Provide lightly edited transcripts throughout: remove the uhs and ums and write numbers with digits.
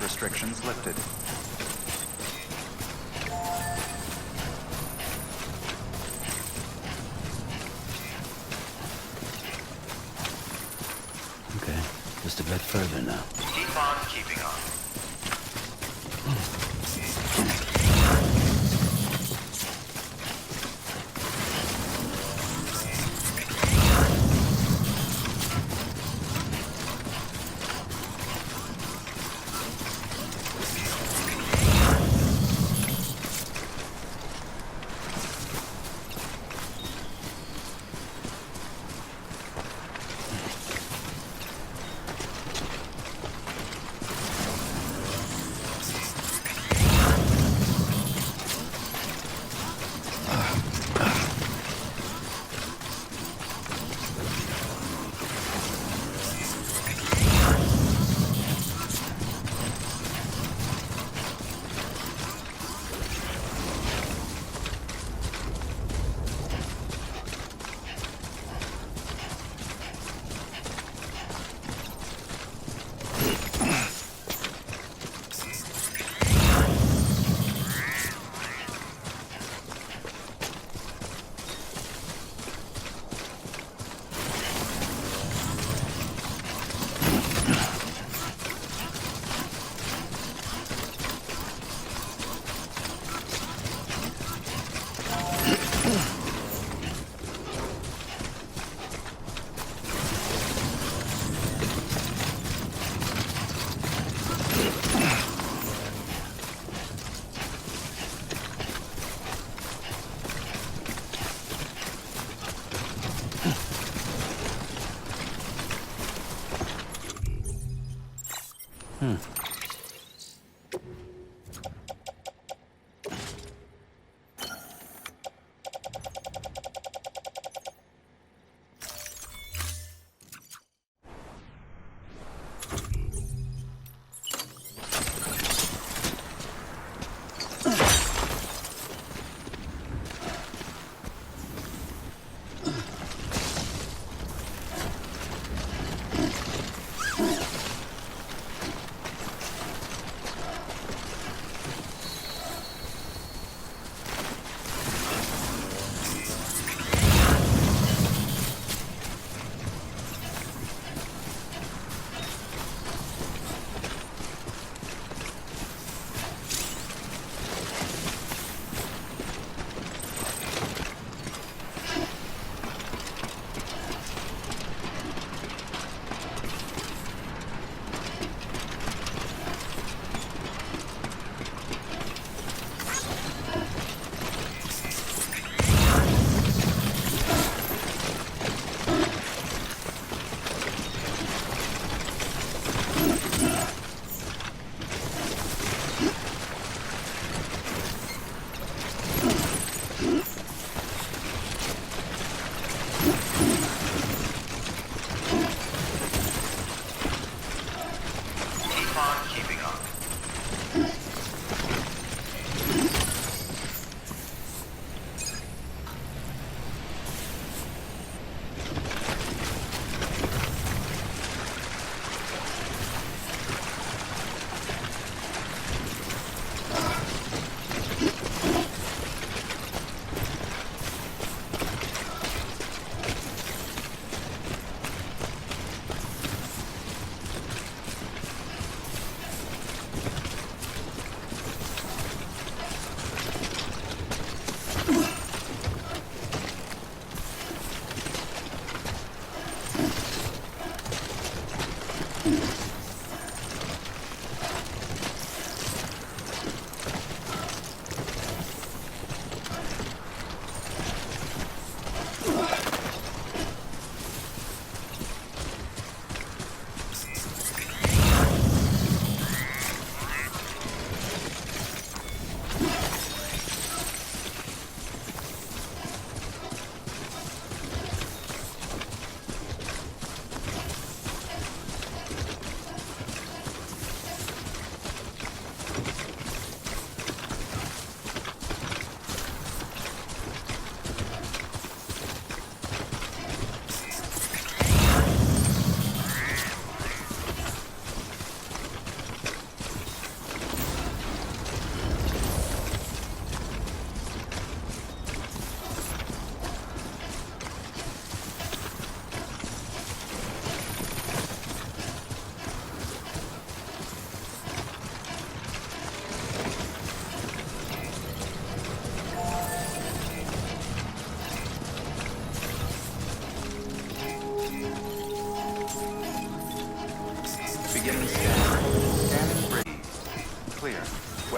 restrictions lifted. Okay, just a bit further now. Keep on keeping on.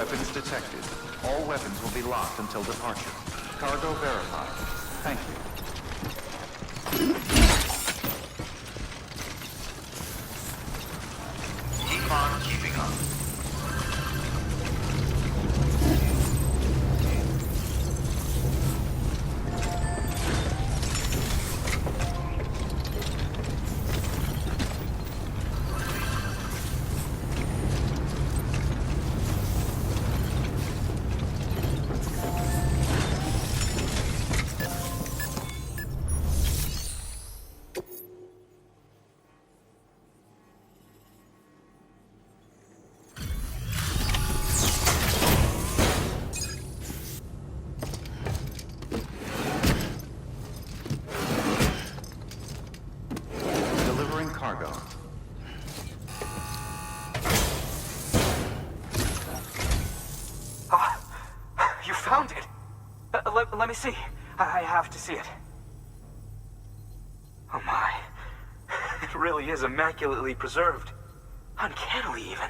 Weapons detected. All weapons will be locked until departure. Cargo verified. Thank you. Keep on keeping up. Cargo. You found it! Let me see. I have to see it. Oh my. It really is immaculately preserved. Uncannily, even.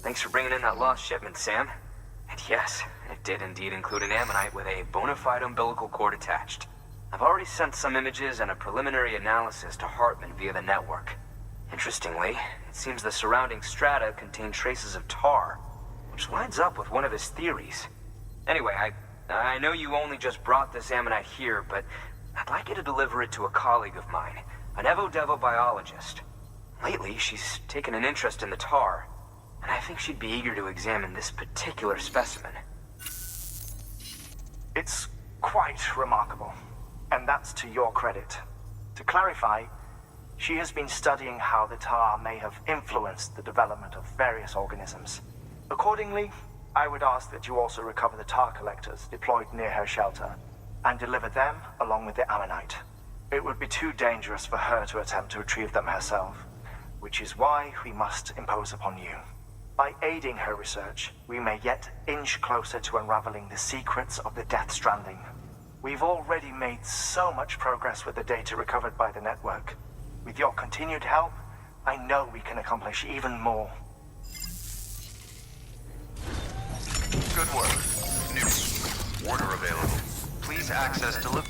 Thanks for bringing in that lost shipment, Sam. And yes, it did indeed include an ammonite with a bona fide umbilical cord attached. I've already sent some images and a preliminary analysis to Hartman via the network. Interestingly, it seems the surrounding strata contain traces of tar, which lines up with one of his theories. Anyway, I know you only just brought this ammonite here, but I'd like you to deliver it to a colleague of mine, an Evo-Devo biologist. Lately, she's taken an interest in the tar, and I think she'd be eager to examine this particular specimen. It's quite remarkable, and that's to your credit. To clarify, she has been studying how the tar may have influenced the development of various organisms. Accordingly, I would ask that you also recover the tar collectors deployed near her shelter, and deliver them along with the ammonite. It would be too dangerous for her to attempt to retrieve them herself, which is why we must impose upon you. By aiding her research, we may yet inch closer to unraveling the secrets of the Death Stranding. We've already made so much progress with the data recovered by the network. With your continued help, I know we can accomplish even more. Good work. New order available. Please access delivery.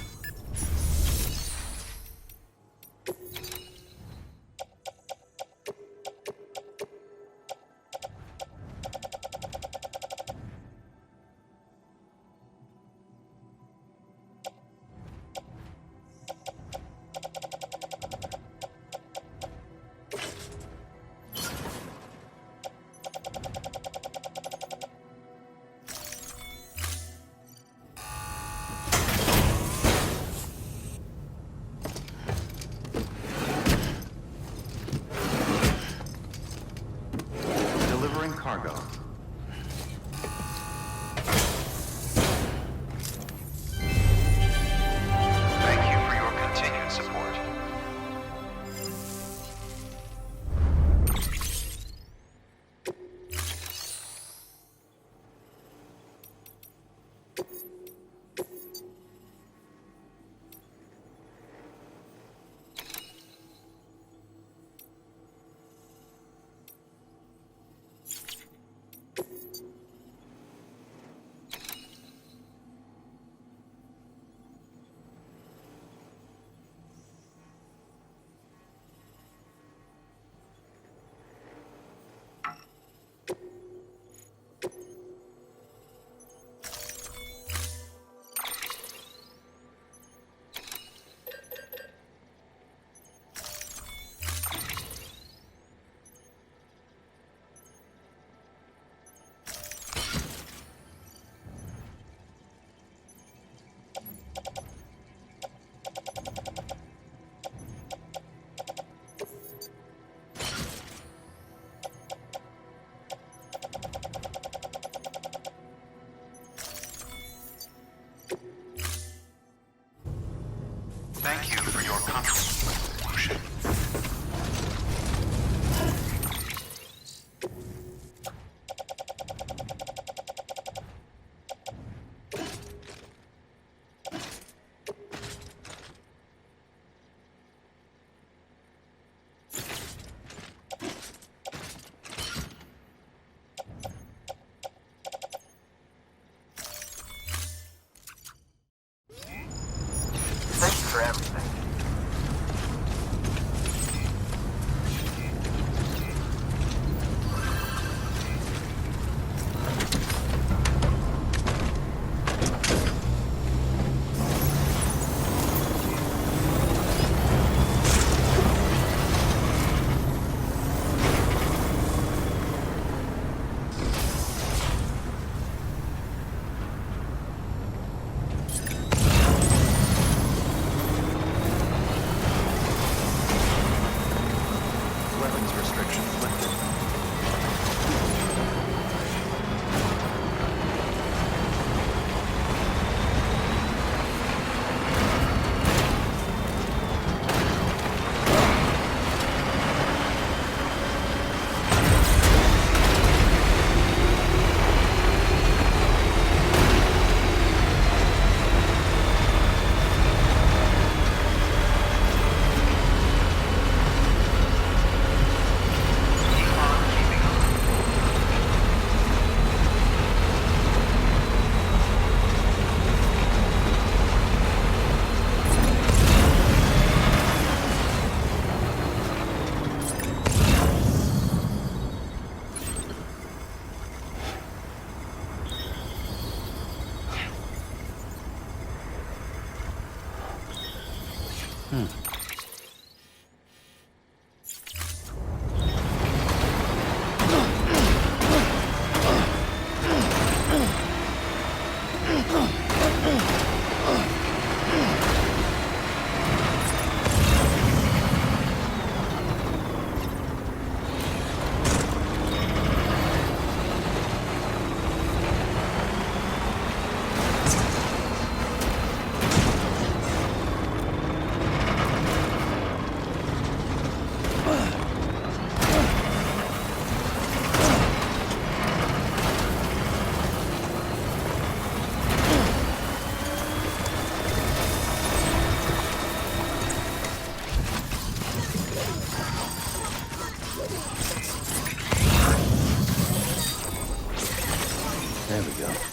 There we go.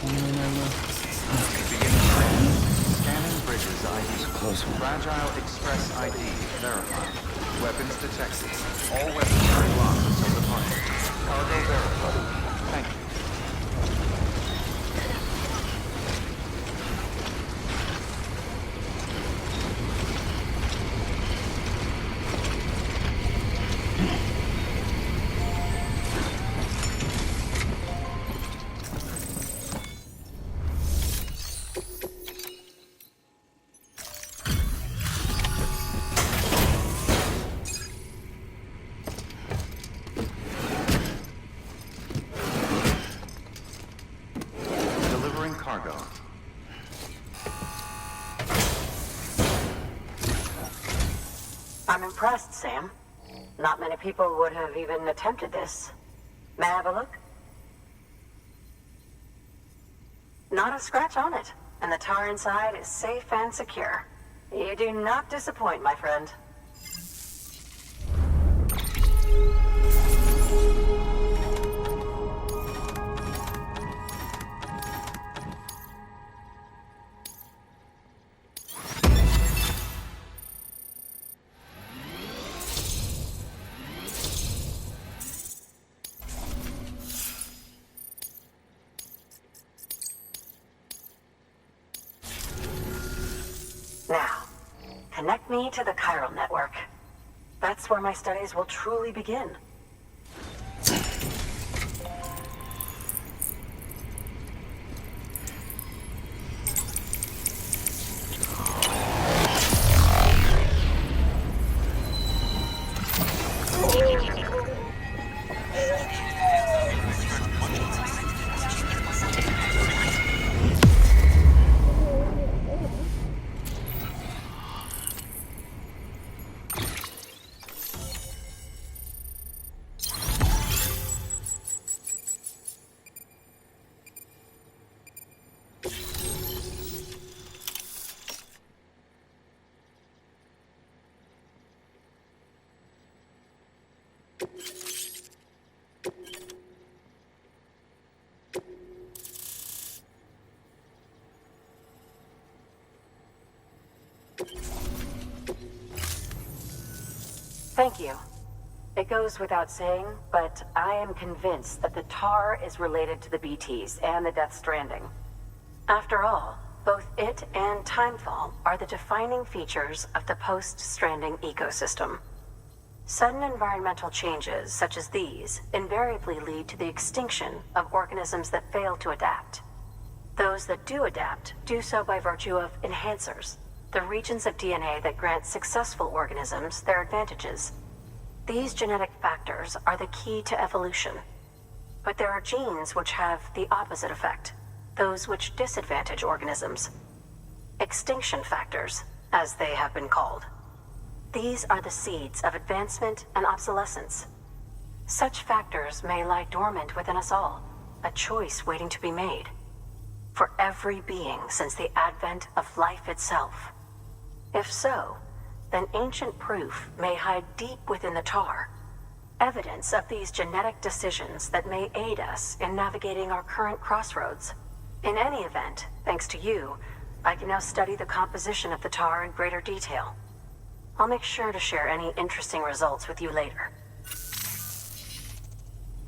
Begin training. Scanning bridges ID. Close one. Fragile Express ID verified. Weapons detected. All weapons are locked until departure. Cargo verified. Thank you. Delivering cargo. I'm impressed, Sam. Not many people would have even attempted this. May I have a look? Not a scratch on it, and the tar inside is safe and secure. You do not disappoint, my friend. Now, connect me to the chiral network. That's where my studies will truly begin. Thank you. It goes without saying, but I am convinced that the tar is related to the BTs and the Death Stranding. After all, both it and Timefall are the defining features of the post-Stranding ecosystem. Sudden environmental changes such as these invariably lead to the extinction of organisms that fail to adapt. Those that do adapt do so by virtue of enhancers, the regions of DNA that grant successful organisms their advantages. These genetic factors are the key to evolution. But there are genes which have the opposite effect, those which disadvantage organisms. Extinction factors, as they have been called. These are the seeds of advancement and obsolescence. Such factors may lie dormant within us all, a choice waiting to be made. For every being since the advent of life itself. If so, then ancient proof may hide deep within the tar. Evidence of these genetic decisions that may aid us in navigating our current crossroads. In any event, thanks to you, I can now study the composition of the tar in greater detail. I'll make sure to share any interesting results with you later.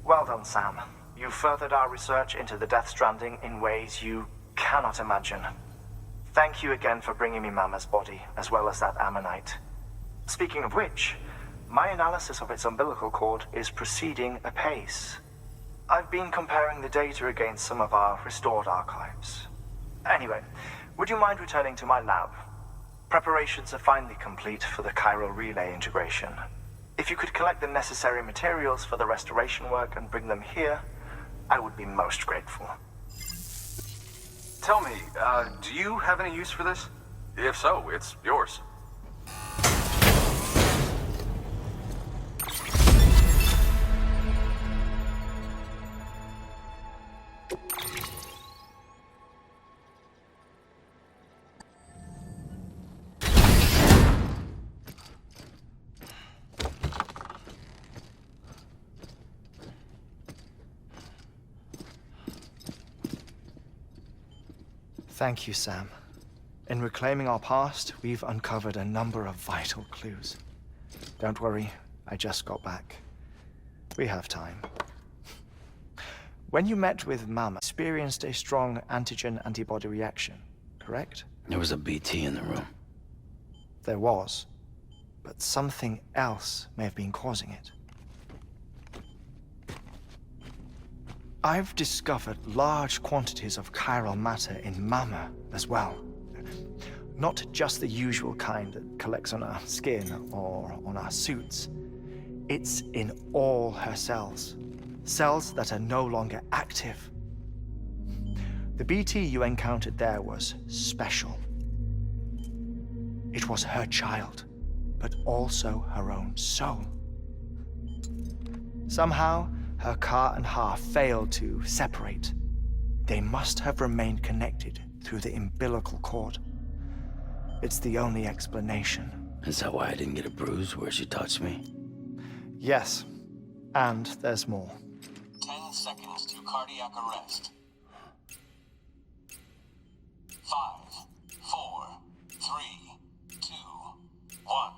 Well done, Sam. You furthered our research into the Death Stranding in ways you cannot imagine. Thank you again for bringing me Mama's body, as well as that ammonite. Speaking of which, my analysis of its umbilical cord is proceeding apace. I've been comparing the data against some of our restored archives. Anyway, would you mind returning to my lab? Preparations are finally complete for the chiral relay integration. If you could collect the necessary materials for the restoration work and bring them here, I would be most grateful. Tell me, do you have any use for this? If so, it's yours. Thank you, Sam. In reclaiming our past, we've uncovered a number of vital clues. Don't worry, I just got back. We have time. When you met with Mama, experienced a strong antigen-antibody reaction, correct? There was a BT in the room. There was, but something else may have been causing it. I've discovered large quantities of chiral matter in Mama as well. Not just the usual kind that collects on our skin or on our suits. It's in all her cells. Cells that are no longer active. The BT you encountered there was special. It was her child, but also her own soul. Somehow, her car and half failed to separate. They must have remained connected through the umbilical cord. It's the only explanation. Is that why I didn't get a bruise where she touched me? Yes, and there's more. 10 seconds to cardiac arrest. 5, 4, 3, 2, 1.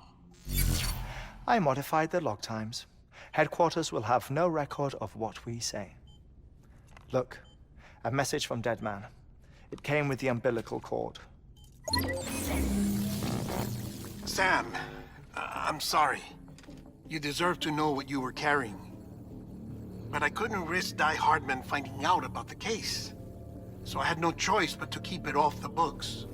I modified the log times. Headquarters will have no record of what we say. Look, a message from Deadman. It came with the umbilical cord. Sam, I'm sorry. You deserve to know what you were carrying. But I couldn't risk Die Hardman finding out about the case. So I had no choice but to keep it off the books.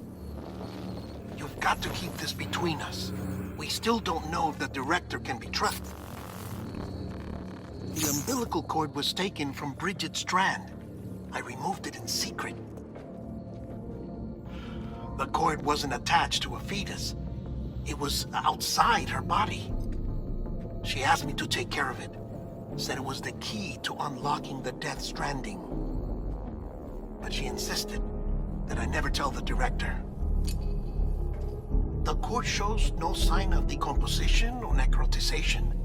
You've got to keep this between us. We still don't know if the director can be trusted. The umbilical cord was taken from Bridget Strand. I removed it in secret. The cord wasn't attached to a fetus. It was outside her body. She asked me to take care of it. Said it was the key to unlocking the Death Stranding. But she insisted that I never tell the director. The cord shows no sign of decomposition or necrotization.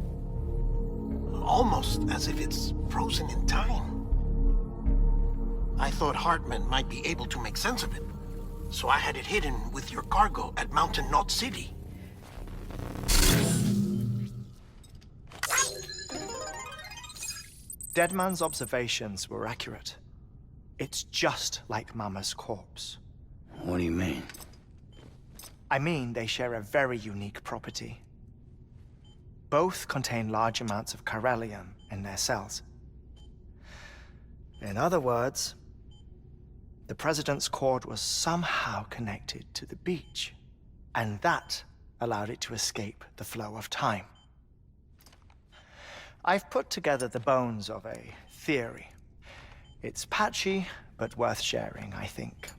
Almost as if it's frozen in time. I thought Hartman might be able to make sense of it, so I had it hidden with your cargo at Mountain Knot City. Deadman's observations were accurate. It's just like Mama's corpse. What do you mean? I mean, they share a very unique property. Both contain large amounts of chiralium in their cells. In other words, the President's cord was somehow connected to the beach, and that allowed it to escape the flow of time. I've put together the bones of a theory. It's patchy, but worth sharing, I think.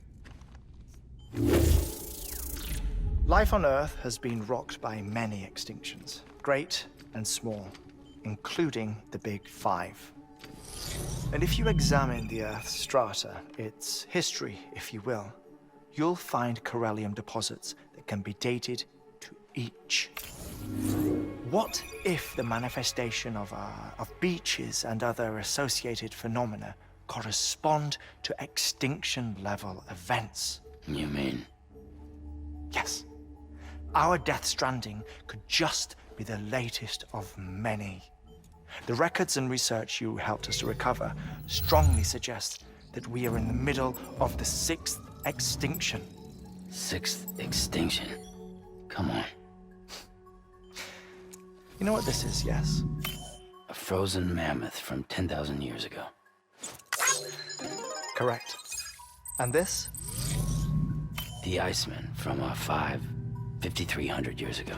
Life on Earth has been rocked by many extinctions, great and small, including the Big Five. And if you examine the Earth's strata, its history, if you will, you'll find chiralium deposits that can be dated to each. What if the manifestation of beaches and other associated phenomena correspond to extinction-level events? You mean? Yes. Our Death Stranding could just be the latest of many. The records and research you helped us to recover strongly suggest that we are in the middle of the 6th extinction. 6th extinction? Come on. You know what this is, yes? A frozen mammoth from 10,000 years ago. Correct. And this? The Iceman from 5,300 years ago.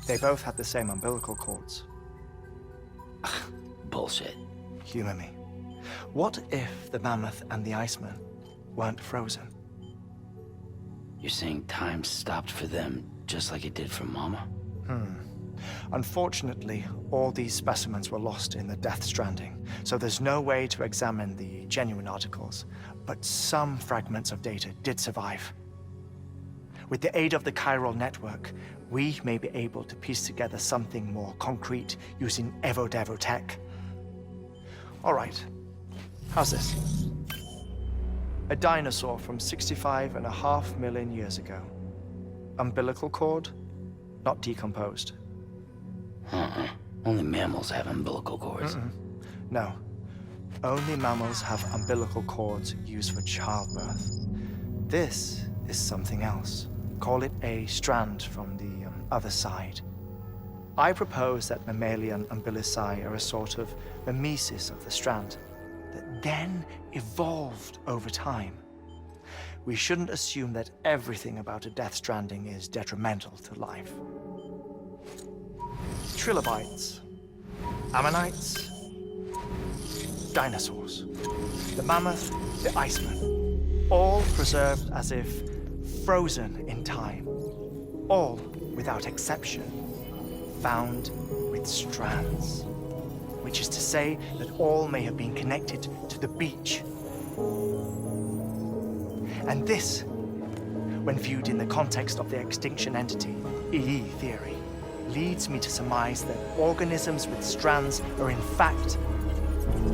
They both had the same umbilical cords. Bullshit. Humor me. What if the mammoth and the Iceman weren't frozen? You're saying time stopped for them just like it did for Mama? Unfortunately, all these specimens were lost in the Death Stranding, so there's no way to examine the genuine articles, but some fragments of data did survive. With the aid of the chiral network, we may be able to piece together something more concrete using Evo-Devo tech. All right, how's this? A dinosaur from 65.5 million years ago. Umbilical cord, not decomposed. Only mammals have umbilical cords. No. Only mammals have umbilical cords used for childbirth. This is something else. Call it a strand from the other side. I propose that mammalian umbilici are a sort of mimesis of the strand that then evolved over time. We shouldn't assume that everything about a death stranding is detrimental to life. Trilobites, ammonites, dinosaurs, the mammoth, the iceman, all preserved as if frozen in time, all without exception found with strands, which is to say that all may have been connected to the beach. And this, when viewed in the context of the extinction entity, EE theory, leads me to surmise that organisms with strands are in fact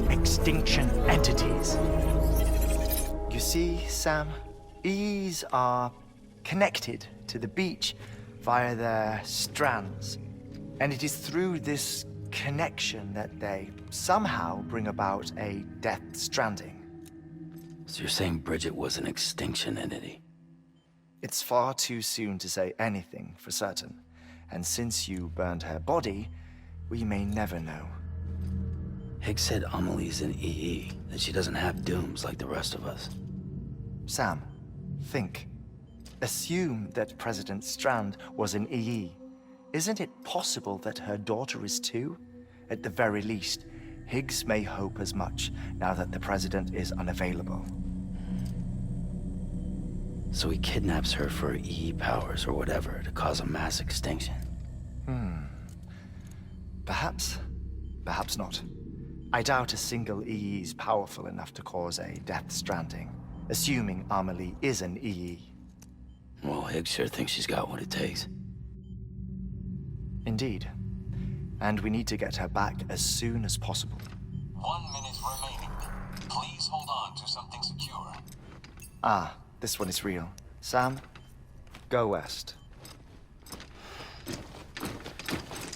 extinction entities. You see, Sam, EEs are connected to the beach via their strands. And it is through this connection that they somehow bring about a death stranding. So you're saying Bridget was an extinction entity? It's far too soon to say anything for certain. And since you burned her body, we may never know. Higgs said Amelie's an EE, that she doesn't have dooms like the rest of us. Sam, think. Assume that President Strand was an EE. Isn't it possible that her daughter is too? At the very least, Higgs may hope as much now that the president is unavailable. So he kidnaps her for EE powers or whatever to cause a mass extinction. Perhaps. Perhaps not. I doubt a single EE is powerful enough to cause a death stranding, assuming Amelie is an EE. Well, Higgs sure thinks she's got what it takes. Indeed. And we need to get her back as soon as possible. 1 minute remaining. Please hold on to something secure. Ah, this one is real. Sam, go west.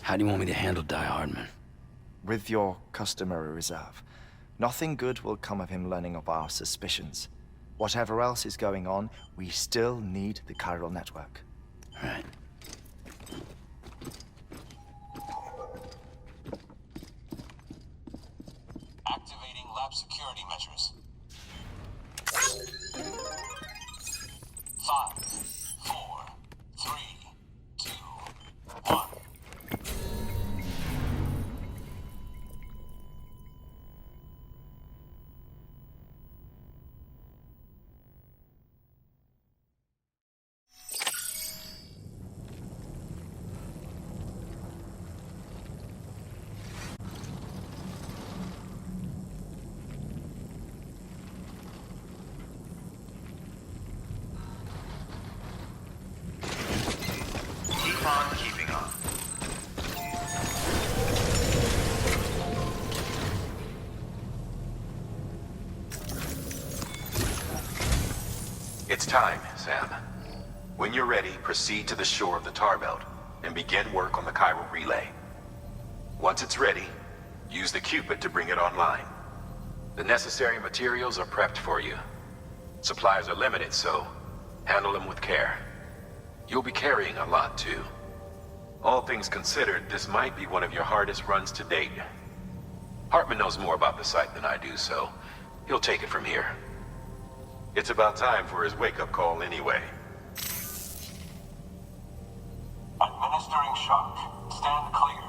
How do you want me to handle Die Hardman? With your customary reserve. Nothing good will come of him learning of our suspicions. Whatever else is going on, we still need the chiral network. Right. Activating lab security measures. 5, 4, 3, 2, 1. Keep on keeping on. It's time, Sam. When you're ready, proceed to the shore of the tar belt and begin work on the chiral relay. Once it's ready, use the Cupid to bring it online. The necessary materials are prepped for you. Supplies are limited, so handle them with care. You'll be carrying a lot, too. All things considered, this might be one of your hardest runs to date. Hartman knows more about the site than I do, so he'll take it from here. It's about time for his wake-up call anyway. Administering shock. Stand clear.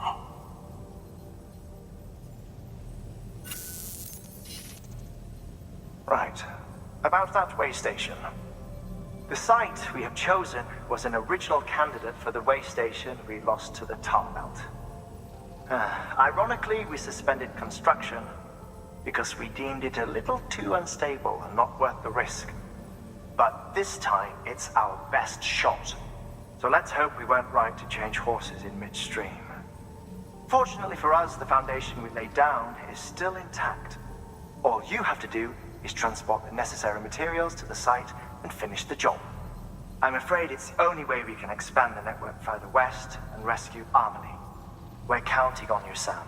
Right. About that way station. The site we have chosen was an original candidate for the way station we lost to the tar belt. Ironically, we suspended construction because we deemed it a little too unstable and not worth the risk. But this time, it's our best shot. So let's hope we weren't right to change horses in midstream. Fortunately for us, the foundation we laid down is still intact. All you have to do is transport the necessary materials to the site and finish the job. I'm afraid it's the only way we can expand the network further west and rescue Harmony. We're counting on you, Sam.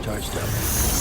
Charged up.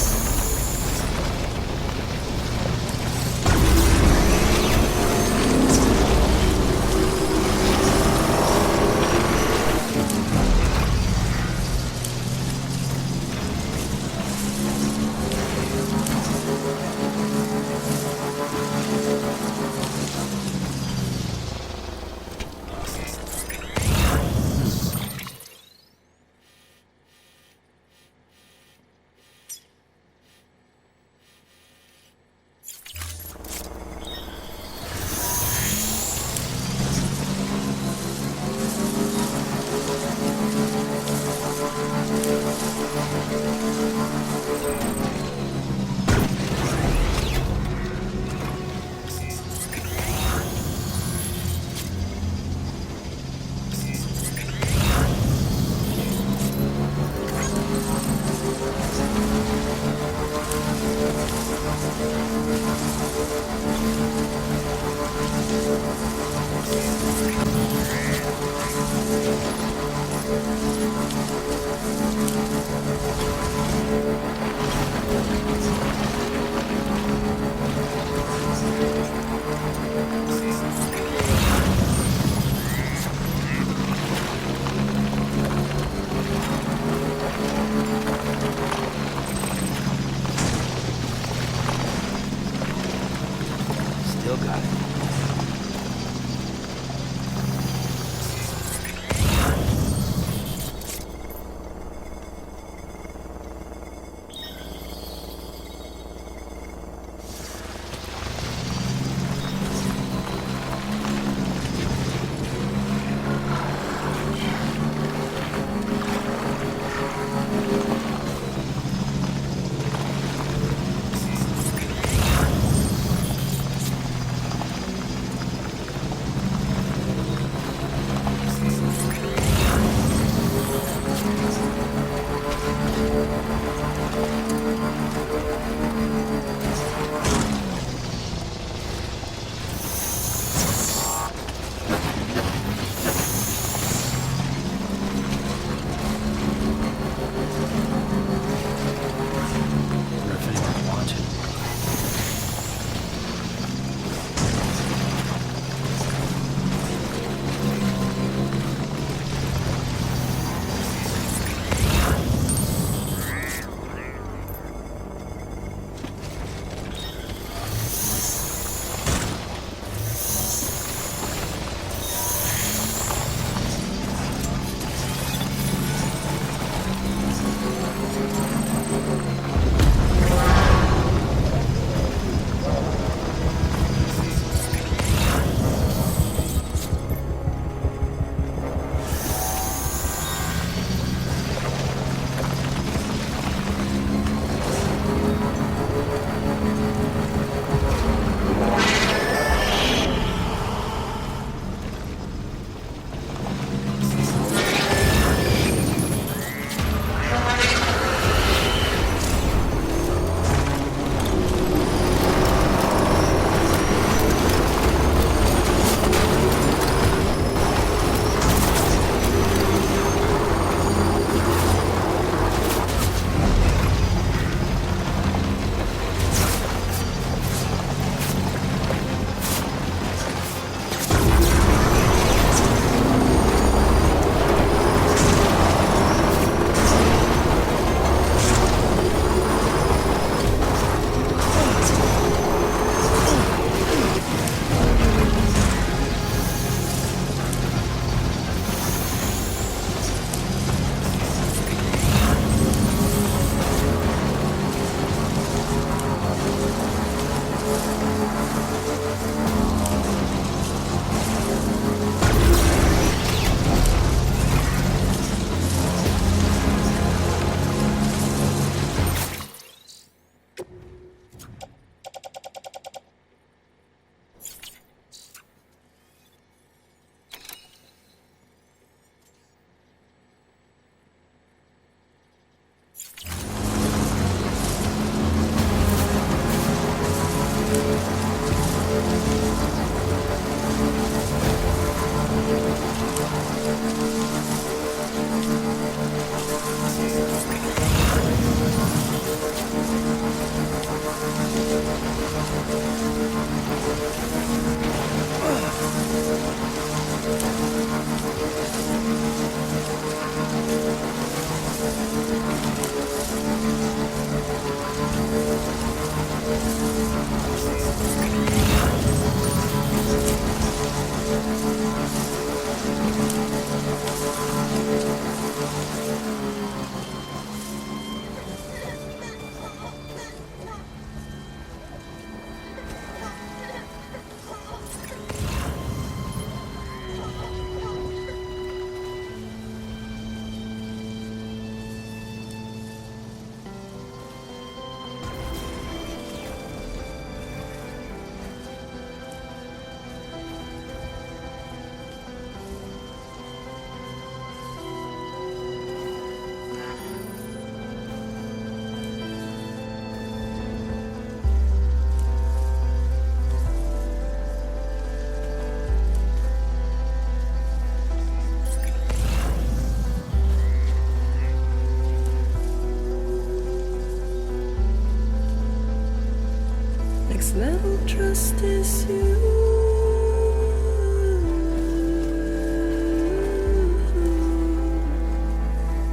Next level trust is you.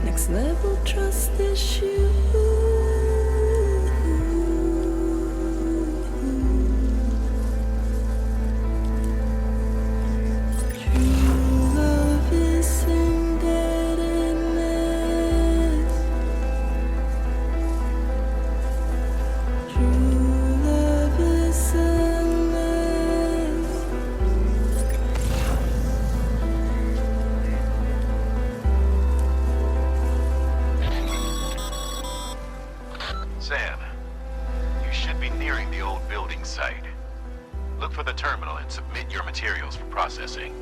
Next level trust is you. True love is indebtedness. True love is endless. Sam, you should be nearing the old building site. Look for the terminal and submit your materials for processing.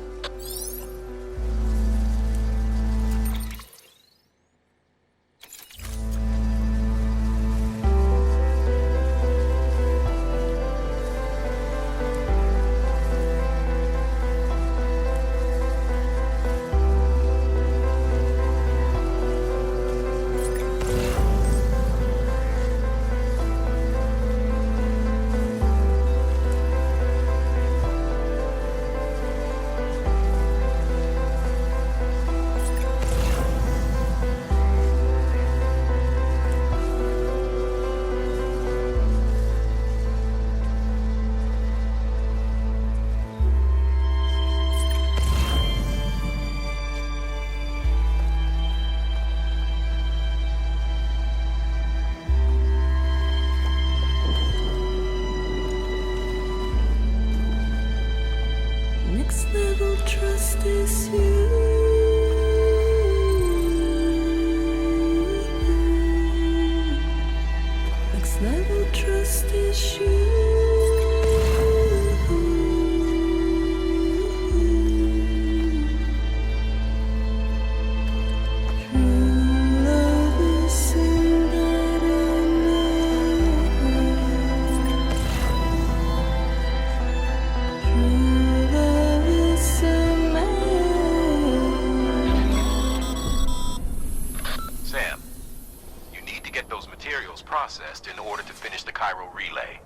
Next level trust is you. Next level trust is you. True love is indebtedness. True love is Sam, you need to get those materials processed in order to finish the Cairo relay.